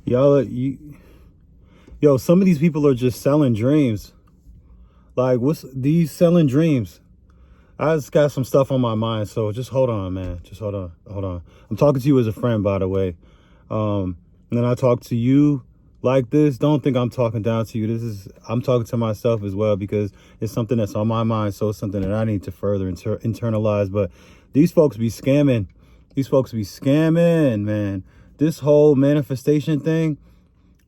Y'all, yo, some of these people are just selling dreams. Like, what's these selling dreams? I just got some stuff on my mind, so just hold on, man. Just hold on. I'm talking to you as a friend, by the way. And then I talk to you like this. Don't think I'm talking down to you. I'm talking to myself as well because it's something that's on my mind. So it's something that I need to further internalize. But these folks be scamming. These folks be scamming, man. This whole manifestation thing,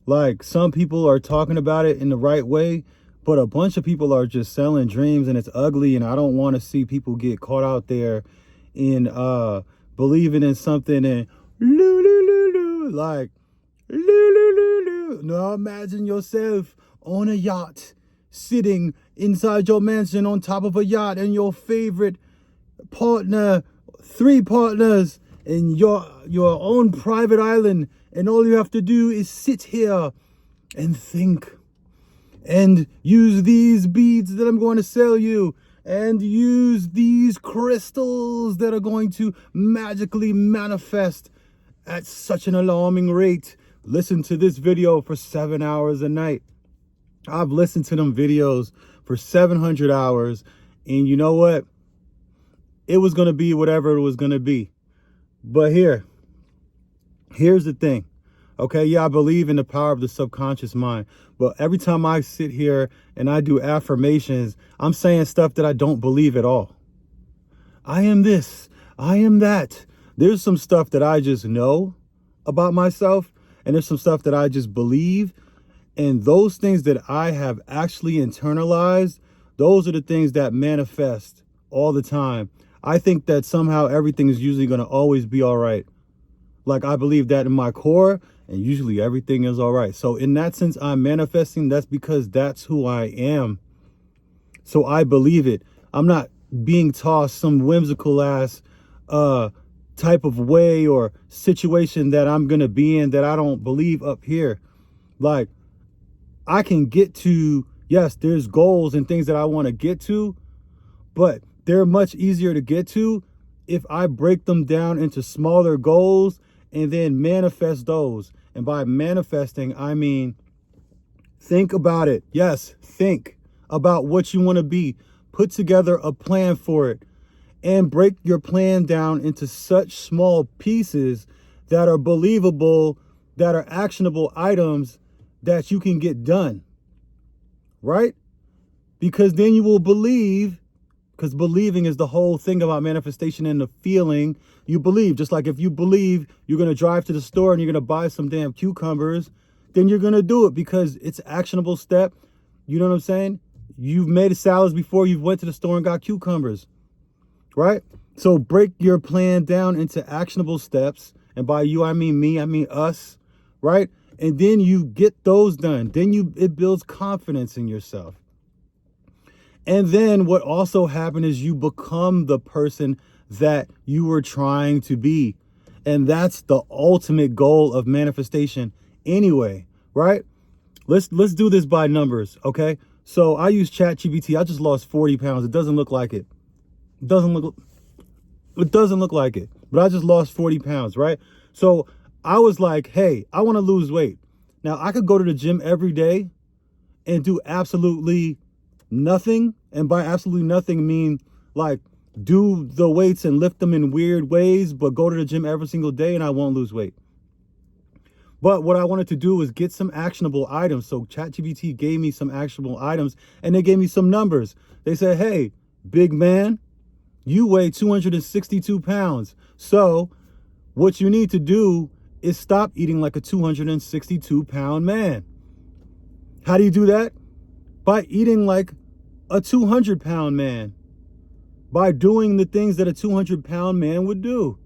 like some people are talking about it in the right way, but a bunch of people are just selling dreams and it's ugly. And I don't want to see people get caught out there in believing in something and like now imagine yourself on a yacht, sitting inside your mansion on top of a yacht, and your favorite partner, three partners, and your own private island, and all you have to do is sit here and think and use these beads that I'm going to sell you and use these crystals that are going to magically manifest at such an alarming rate. Listen to this video for 7 hours a night. I've listened to them videos for 700 hours, and you know what? It was going to be whatever it was going to be. But here's the thing. Okay, yeah, I believe in the power of the subconscious mind. But every time I sit here and I do affirmations, I'm saying stuff that I don't believe at all. I am this. I am that. There's some stuff that I just know about myself, and there's some stuff that I just believe. And those things that I have actually internalized, those are the things that manifest all the time. I think that somehow everything is usually going to always be all right. Like, I believe that in my core, and usually everything is all right. So in that sense, I'm manifesting. That's because that's who I am. So I believe it. I'm not being tossed some whimsical ass type of way or situation that I'm going to be in that I don't believe up here. Like, I can get to, yes, there's goals and things that I want to get to, but they're much easier to get to if I break them down into smaller goals and then manifest those. And by manifesting, I mean, think about it. Yes, think about what you want to be. Put together a plan for it and break your plan down into such small pieces that are believable, that are actionable items that you can get done, right? Because then you will believe, because believing is the whole thing about manifestation and the feeling. You believe, just like if you believe you're going to drive to the store and you're going to buy some damn cucumbers, then you're going to do it because it's an actionable step. You know what I'm saying? You've made salads before. You've went to the store and got cucumbers, right? So break your plan down into actionable steps. And by you, I mean me, I mean us, right? And then you get those done. Then it builds confidence in yourself. And then what also happened is you become the person that you were trying to be. And that's the ultimate goal of manifestation anyway, right? Let's do this by numbers, okay? So I use ChatGPT. I just lost 40 pounds. It doesn't look like it. It doesn't look like it. But I just lost 40 pounds, right? So I was like, hey, I want to lose weight. Now, I could go to the gym every day and do absolutely nothing. And by absolutely nothing, mean like do the weights and lift them in weird ways, but go to the gym every single day and I won't lose weight. But what I wanted to do was get some actionable items. So ChatGPT gave me some actionable items and they gave me some numbers. They said, hey, big man, you weigh 262 pounds. So what you need to do is stop eating like a 262-pound man. How do you do that? By eating like a 200-pound man. By doing the things that a 200-pound man would do.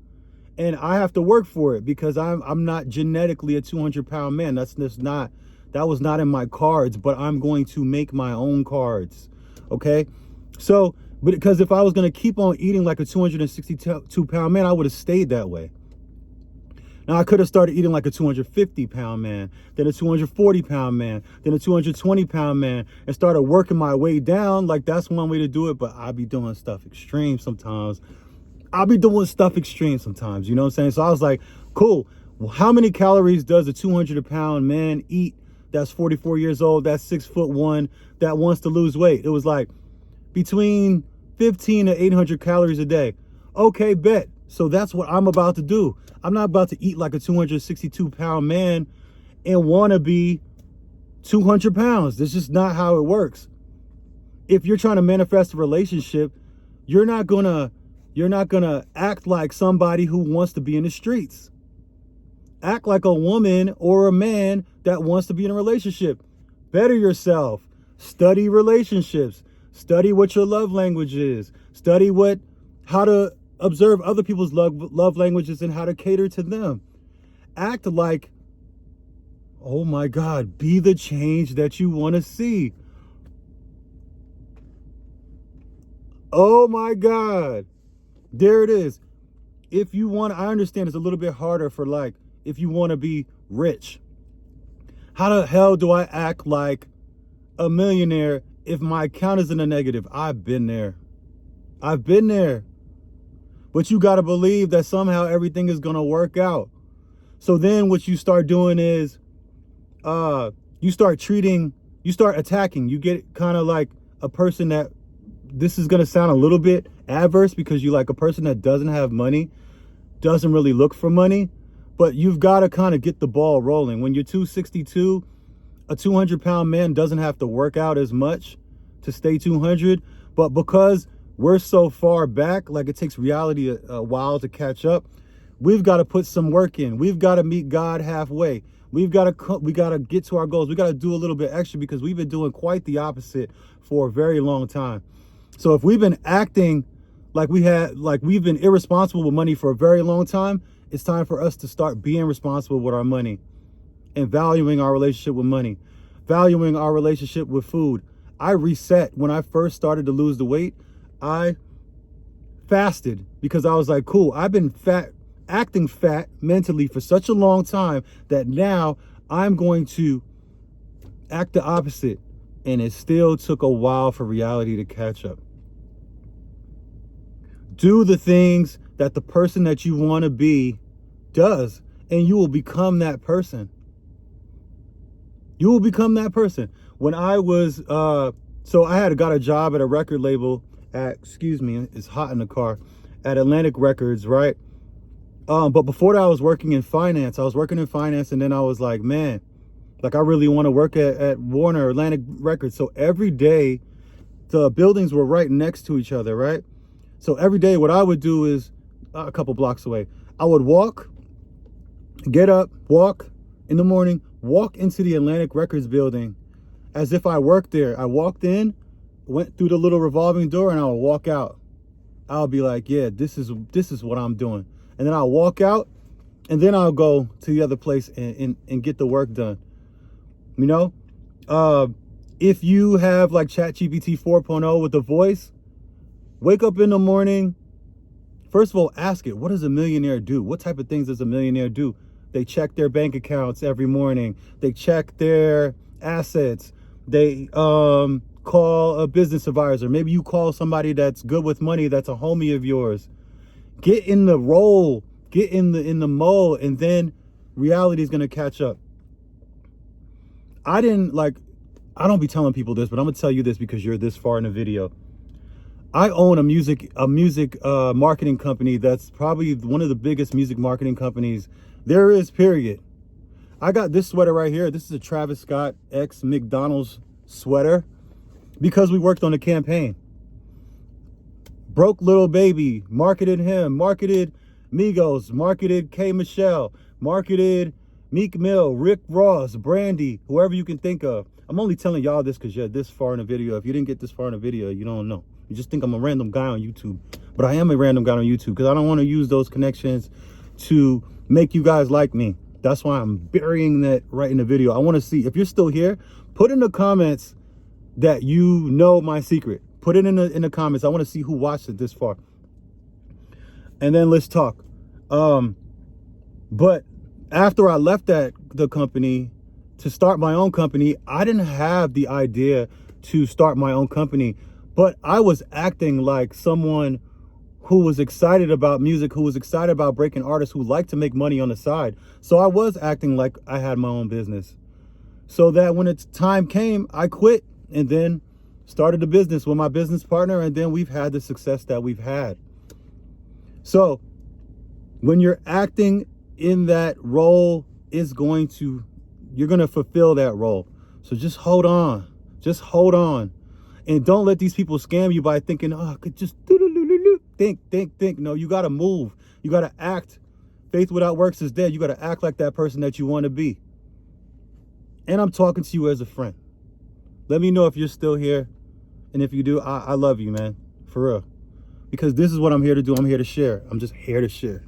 And I have to work for it because I'm not genetically a 200-pound man. That was not in my cards, but I'm going to make my own cards. Okay? So, because if I was going to keep on eating like a 262-pound man, I would have stayed that way. Now, I could have started eating like a 250-pound man, then a 240-pound man, then a 220-pound man, and started working my way down. Like, that's one way to do it, but I be doing stuff extreme sometimes. You know what I'm saying? So I was like, cool. How many calories does a 200-pound man eat that's 44 years old, that's 6'1", that wants to lose weight? It was like between 15 to 800 calories a day. Okay, bet. So that's what I'm about to do. I'm not about to eat like a 262-pound man and want to be 200 pounds. That's just not how it works. If you're trying to manifest a relationship, you're not gonna act like somebody who wants to be in the streets. Act like a woman or a man that wants to be in a relationship. Better yourself. Study relationships. Study what your love language is. Study how to observe other people's love languages and how to cater to them. Act like, oh my God, be the change that you want to see. Oh my God. There it is. If you want, I understand it's a little bit harder for like, if you want to be rich. How the hell do I act like a millionaire if my account is in the negative? I've been there. But you got to believe that somehow everything is going to work out. So then what you start doing is you start attacking. You get kind of like a person that, this is going to sound a little bit adverse because you like a person that doesn't have money, doesn't really look for money, but you've got to kind of get the ball rolling. When you're 262, a 200-pound man doesn't have to work out as much to stay 200, but because we're so far back, like it takes reality a while to catch up, we've got to put some work in. We've got to meet God halfway. We got to get to our goals. We got to do a little bit extra because we've been doing quite the opposite for a very long time. So if we've been acting like we've been irresponsible with money for a very long time, it's time for us to start being responsible with our money and valuing our relationship with money, valuing our relationship with food. I reset. When I first started to lose the weight, I fasted because I was like, cool, I've been acting fat mentally for such a long time that now I'm going to act the opposite. And it still took a while for reality to catch up. Do the things that the person that you want to be does, and you will become that person. You will become that person. When I was, so I got a job at a record label at, excuse me, it's hot in the car, at Atlantic Records, right? But before that, I was working in finance. And then I was like, man, like I really want to work at Warner Atlantic Records. So every day, the buildings were right next to each other, right? So every day, what I would do is a couple blocks away, I would get up, walk in the morning, walk into the Atlantic Records building as if I worked there. I walked in, went through the little revolving door, and I would walk out. I'll be like, yeah, this is what I'm doing. And then I'll walk out, and then I'll go to the other place and get the work done. You know, if you have like ChatGPT 4.0 with a voice, wake up in the morning. First of all, ask it, what does a millionaire do? What type of things does a millionaire do? They check their bank accounts every morning. They check their assets. They call a business advisor. Maybe you call somebody that's good with money, that's a homie of yours. Get in the role, get in the mold, and then reality is going to catch up. I don't be telling people this, but I'm going to tell you this because you're this far in the video. I own a music marketing company that's probably one of the biggest music marketing companies there is, period. I got this sweater right here. This is a Travis Scott X McDonald's sweater because we worked on a campaign. Broke Little Baby, marketed him, marketed Migos, marketed K Michelle, marketed Meek Mill, Rick Ross, Brandy, whoever you can think of. I'm only telling y'all this because you're this far in the video. If you didn't get this far in the video, you don't know. You just think I'm a random guy on YouTube. But I am a random guy on YouTube because I don't want to use those connections to make you guys like me. That's why I'm burying that right in the video. I want to see, if you're still here, put in the comments that you know my secret. Put it in the comments. I want to see who watched it this far. And then let's talk. But after I left the company to start my own company, I didn't have the idea to start my own company, but I was acting like someone who was excited about music, who was excited about breaking artists, who liked to make money on the side. So I was acting like I had my own business. So that when it's time came, I quit and then started a business with my business partner, and then we've had the success that we've had. So when you're acting in that role, you're going to fulfill that role. So just hold on. Just hold on. And don't let these people scam you by thinking, oh, I could just think. No, you got to move. You got to act. Faith without works is dead. You got to act like that person that you want to be. And I'm talking to you as a friend. Let me know if you're still here. And if you do, I love you, man. For real. Because this is what I'm here to do. I'm here to share. I'm just here to share.